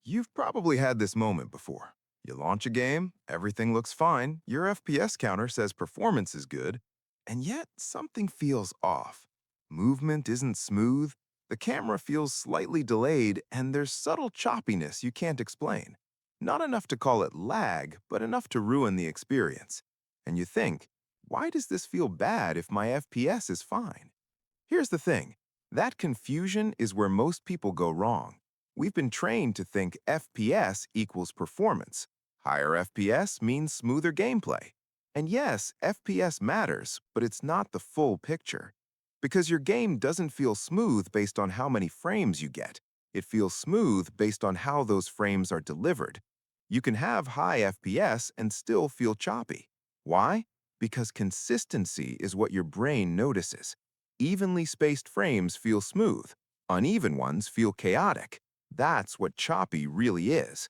You've probably had this moment before. You launch a game, everything looks fine, your FPS counter says performance is good, and yet something feels off. Movement isn't smooth, the camera feels slightly delayed, and there's subtle choppiness you can't explain. Not enough to call it lag, but enough to ruin the experience. And you think, why does this feel bad if my FPS is fine? Here's the thing, that confusion is where most people go wrong. We've been trained to think FPS equals performance. Higher FPS means smoother gameplay. And yes, FPS matters, but it's not the full picture. Because your game doesn't feel smooth based on how many frames you get. It feels smooth based on how those frames are delivered. You can have high FPS and still feel choppy. Why? Because consistency is what your brain notices. Evenly spaced frames feel smooth. Uneven ones feel chaotic. That's what choppy really is.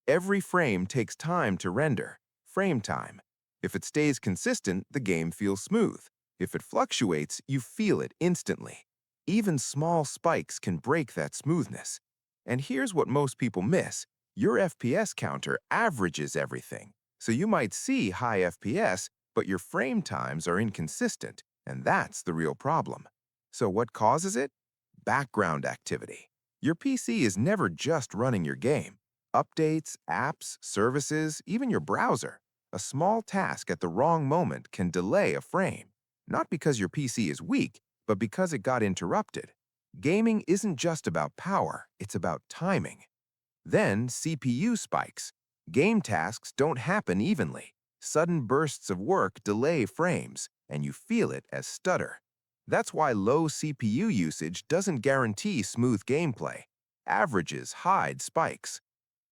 Every frame takes time to render, frame time. If it stays consistent, the game feels smooth. If it fluctuates, you feel it instantly. Even small spikes can break that smoothness. And here's what most people miss. Your FPS counter averages everything. So you might see high FPS, but your frame times are inconsistent, and that's the real problem. So what causes it? Background activity. Your PC is never just running your game. Updates, apps, services, even your browser. A small task at the wrong moment can delay a frame. Not because your PC is weak, but because it got interrupted. Gaming isn't just about power, it's about timing. Then CPU spikes. Game tasks don't happen evenly. Sudden bursts of work delay frames, and you feel it as stutter. That's why low CPU usage doesn't guarantee smooth gameplay. Averages hide spikes.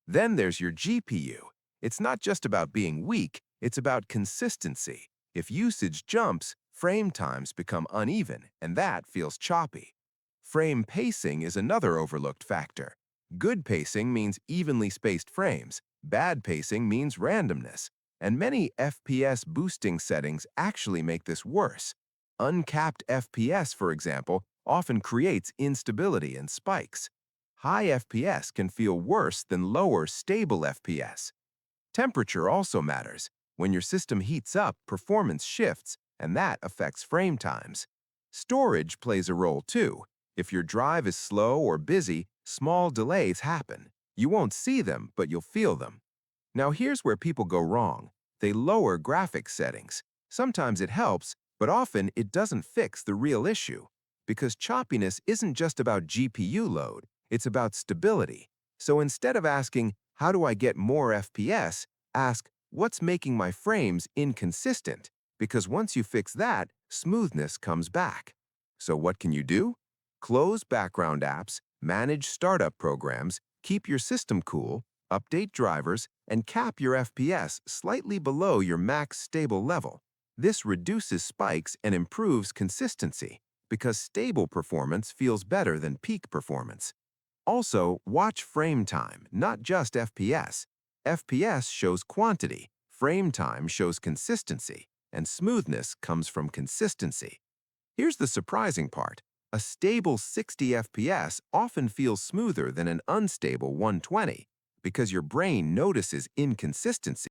Then there's your GPU. It's not just about being weak, it's about consistency. If usage jumps, frame times become uneven, and that feels choppy. Frame pacing is another overlooked factor. Good pacing means evenly spaced frames. Bad pacing means randomness. And many FPS boosting settings actually make this worse. Uncapped FPS, for example, often creates instability and spikes. High FPS can feel worse than lower, stable FPS. Temperature also matters. When your system heats up, performance shifts, and that affects frame times. Storage plays a role too. If your drive is slow or busy, small delays happen. You won't see them, but you'll feel them. Now here's where people go wrong. They lower graphics settings. Sometimes it helps, but often it doesn't fix the real issue. Because choppiness isn't just about GPU load, it's about stability. So instead of asking, how do I get more FPS, ask, what's making my frames inconsistent? Because once you fix that, smoothness comes back. So what can you do? Close background apps, manage startup programs, keep your system cool, update drivers, and cap your FPS slightly below your max stable level. This reduces spikes and improves consistency because stable performance feels better than peak performance. Also, watch frame time, not just FPS. FPS shows quantity, frame time shows consistency, and smoothness comes from consistency. Here's the surprising part. A stable 60 FPS often feels smoother than an unstable 120 because your brain notices inconsistency.